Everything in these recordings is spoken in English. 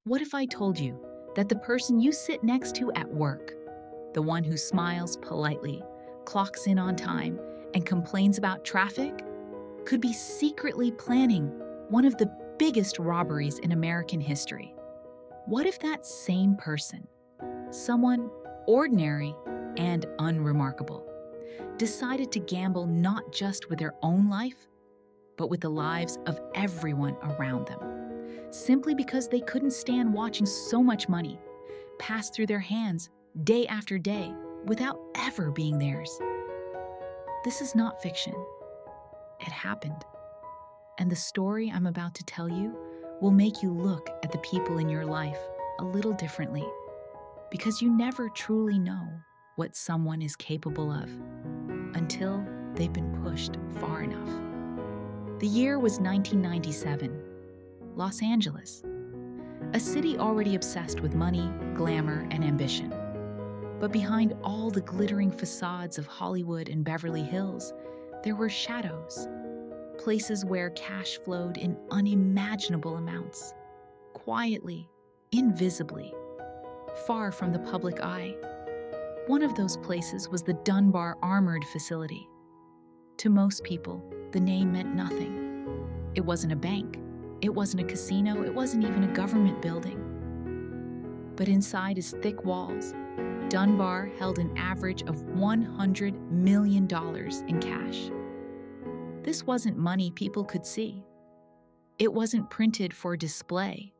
What if I told you that the person you sit next to at work, the one who smiles politely, clocks in on time, and complains about traffic, could be secretly planning one of the biggest robberies in American history? What if that same person, someone ordinary and unremarkable, decided to gamble not just with their own life, but with the lives of everyone around them, simply because they couldn't stand watching so much money pass through their hands day after day without ever being theirs? This is not fiction. It happened. And the story I'm about to tell you will make you look at the people in your life a little differently, because you never truly know what someone is capable of until they've been pushed far enough. The year was 1997, Los Angeles, a city already obsessed with money, glamour, and ambition. But behind all the glittering facades of Hollywood and Beverly Hills, there were shadows, places where cash flowed in unimaginable amounts, quietly, invisibly, far from the public eye. One of those places was the Dunbar Armored Facility. To most people, the name meant nothing. It wasn't a bank, it wasn't a casino, it wasn't even a government building. But inside its thick walls, Dunbar held an average of $100 million in cash. This wasn't money people could see. It wasn't printed for display.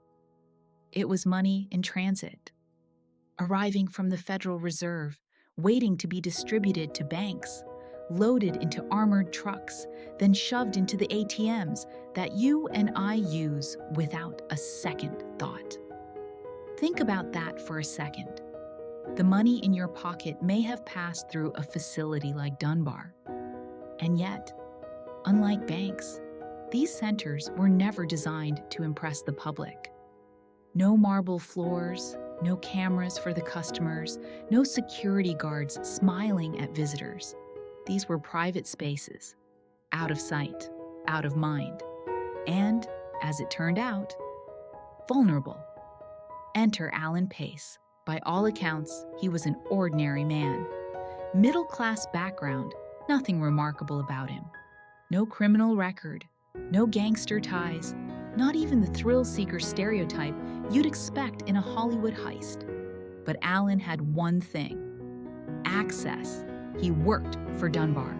It was money in transit, arriving from the Federal Reserve, waiting to be distributed to banks, loaded into armored trucks, then shoved into the ATMs that you and I use without a second thought. Think about that for a second. The money in your pocket may have passed through a facility like Dunbar. And yet, unlike banks, these centers were never designed to impress the public. No marble floors, no cameras for the customers, no security guards smiling at visitors. These were private spaces, out of sight, out of mind, and, as it turned out, vulnerable. Enter Alan Pace. By all accounts, he was an ordinary man. Middle-class background, nothing remarkable about him. No criminal record, no gangster ties, not even the thrill-seeker stereotype you'd expect in a Hollywood heist. But Alan had one thing: access. He worked for Dunbar.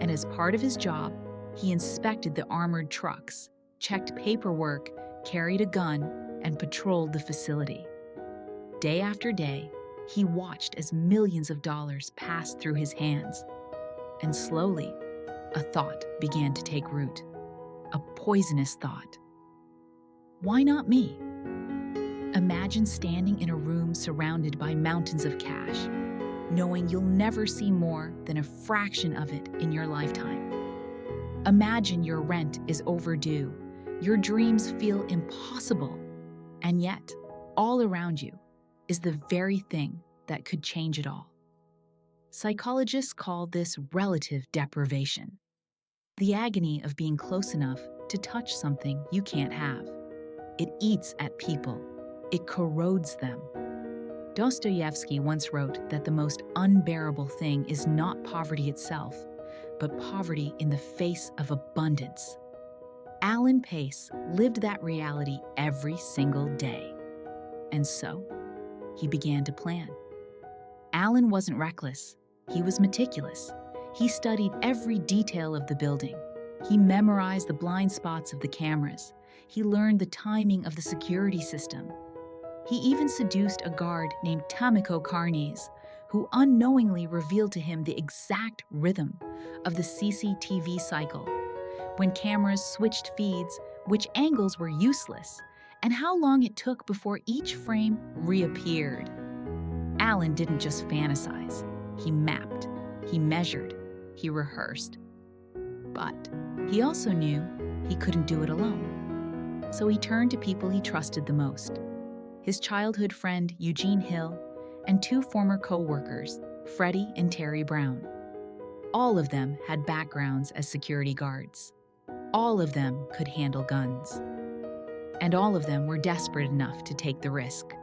And as part of his job, he inspected the armored trucks, checked paperwork, carried a gun, and patrolled the facility. Day after day, he watched as millions of dollars passed through his hands. And slowly, a thought began to take root. A poisonous thought. Why not me? Imagine standing in a room surrounded by mountains of cash, knowing you'll never see more than a fraction of it in your lifetime. Imagine your rent is overdue, your dreams feel impossible, and yet, all around you is the very thing that could change it all. Psychologists call this relative deprivation, the agony of being close enough to touch something you can't have. It eats at people. It corrodes them. Dostoevsky once wrote that the most unbearable thing is not poverty itself, but poverty in the face of abundance. Alan Pace lived that reality every single day. And so, he began to plan. Alan wasn't reckless. He was meticulous. He studied every detail of the building. He memorized the blind spots of the cameras. He learned the timing of the security system. He even seduced a guard named Tamiko Carnes, who unknowingly revealed to him the exact rhythm of the CCTV cycle, when cameras switched feeds, which angles were useless, and how long it took before each frame reappeared. Alan didn't just fantasize. He mapped, he measured, he rehearsed. But he also knew he couldn't do it alone. So he turned to people he trusted the most: his childhood friend Eugene Hill and two former co-workers, Freddie and Terry Brown. All of them had backgrounds as security guards. All of them could handle guns. and all of them were desperate enough to take the risk.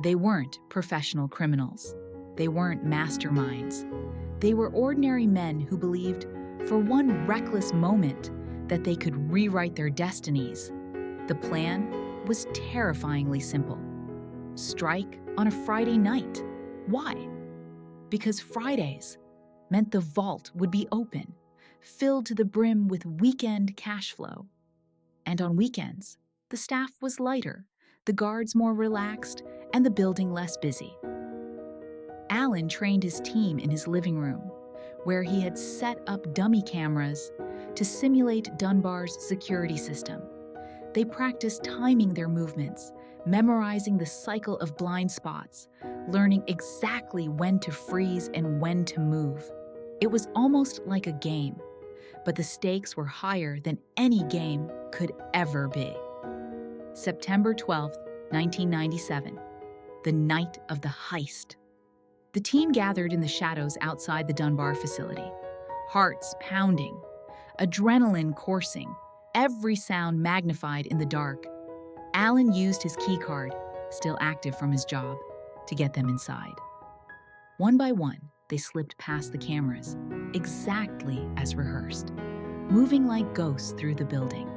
They weren't professional criminals. They weren't masterminds. They were ordinary men who believed, for one reckless moment, that they could rewrite their destinies. The plan was terrifyingly simple. Strike on a Friday night. Why? Because Fridays meant the vault would be open, filled to the brim with weekend cash flow. And on weekends, the staff was lighter, the guards more relaxed, and the building less busy. Alan trained his team in his living room, where he had set up dummy cameras to simulate Dunbar's security system. They practiced timing their movements, memorizing the cycle of blind spots, learning exactly when to freeze and when to move. It was almost like a game, but the stakes were higher than any game could ever be. September 12th, 1997, the night of the heist. The team gathered in the shadows outside the Dunbar facility, hearts pounding, adrenaline coursing, every sound magnified in the dark. Alan used his key card, still active from his job, to get them inside. One by one, they slipped past the cameras, exactly as rehearsed, moving like ghosts through the building.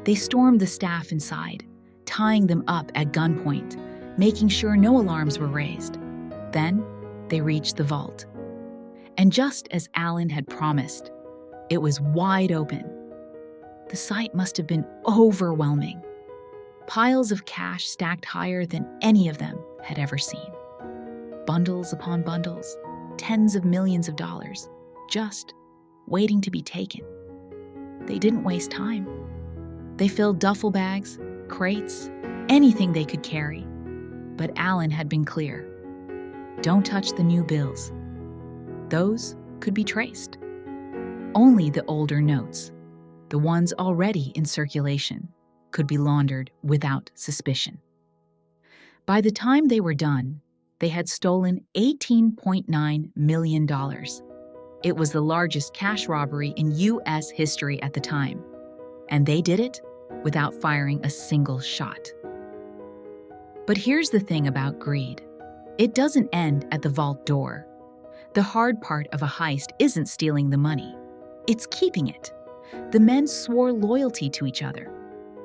They stormed the staff inside, tying them up at gunpoint, making sure no alarms were raised. Then, they reached the vault. And just as Alan had promised, it was wide open. The sight must have been overwhelming. Piles of cash stacked higher than any of them had ever seen. Bundles upon bundles, tens of millions of dollars, just waiting to be taken. They didn't waste time. They filled duffel bags, crates, anything they could carry. But Alan had been clear. Don't touch the new bills. Those could be traced. Only the older notes, the ones already in circulation, could be laundered without suspicion. By the time they were done, they had stolen $18.9 million. It was the largest cash robbery in U.S. history at the time, and they did it without firing a single shot. But here's the thing about greed. It doesn't end at the vault door. The hard part of a heist isn't stealing the money. It's keeping it. The men swore loyalty to each other.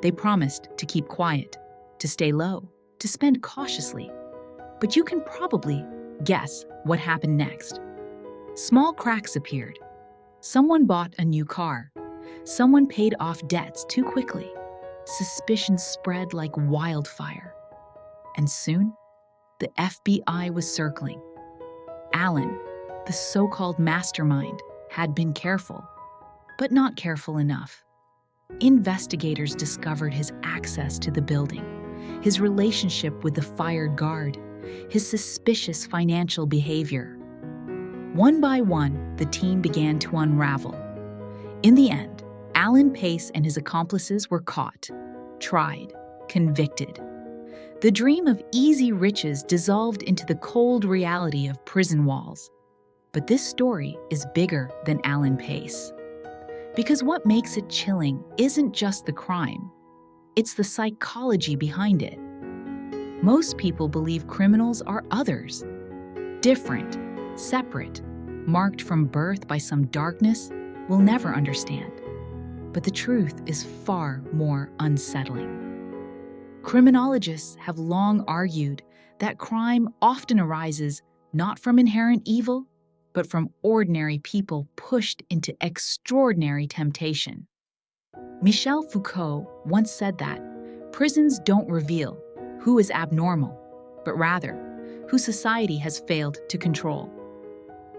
They promised to keep quiet, to stay low, to spend cautiously. But you can probably guess what happened next. Small cracks appeared. Someone bought a new car. Someone paid off debts too quickly. Suspicion spread like wildfire. And soon, the FBI was circling. Alan, the so-called mastermind, had been careful, but not careful enough. Investigators discovered his access to the building, his relationship with the fired guard, his suspicious financial behavior. One by one, the team began to unravel. In the end, Alan Pace and his accomplices were caught, tried, convicted. The dream of easy riches dissolved into the cold reality of prison walls. But this story is bigger than Alan Pace. Because what makes it chilling isn't just the crime, it's the psychology behind it. Most people believe criminals are others, different, separate, marked from birth by some darkness we'll never understand. But the truth is far more unsettling. Criminologists have long argued that crime often arises not from inherent evil, but from ordinary people pushed into extraordinary temptation. Michel Foucault once said that prisons don't reveal who is abnormal, but rather who society has failed to control.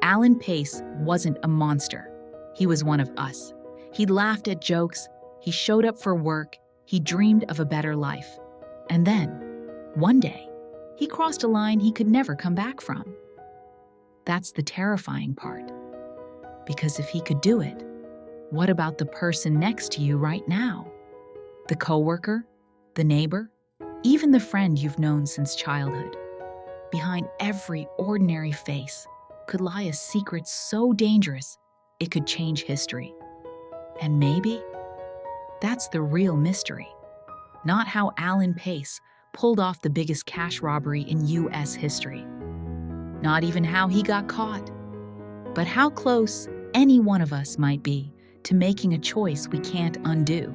Alan Pace wasn't a monster. He was one of us. He laughed at jokes, he showed up for work, he dreamed of a better life. And then, one day, he crossed a line he could never come back from. That's the terrifying part. Because if he could do it, what about the person next to you right now? The coworker, the neighbor, even the friend you've known since childhood. Behind every ordinary face could lie a secret so dangerous it could change history. And maybe that's the real mystery. Not how Alan Pace pulled off the biggest cash robbery in U.S. history. Not even how he got caught, but how close any one of us might be to making a choice we can't undo.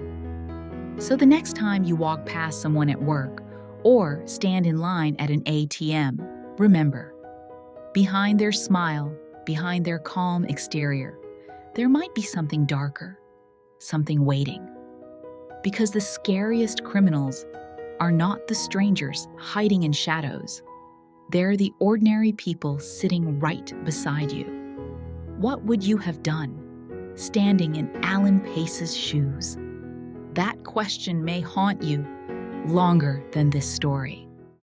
So the next time you walk past someone at work or stand in line at an ATM, remember, behind their smile, behind their calm exterior, there might be something darker, something waiting. Because the scariest criminals are not the strangers hiding in shadows. They're the ordinary people sitting right beside you. What would you have done, standing in Alan Pace's shoes? That question may haunt you longer than this story.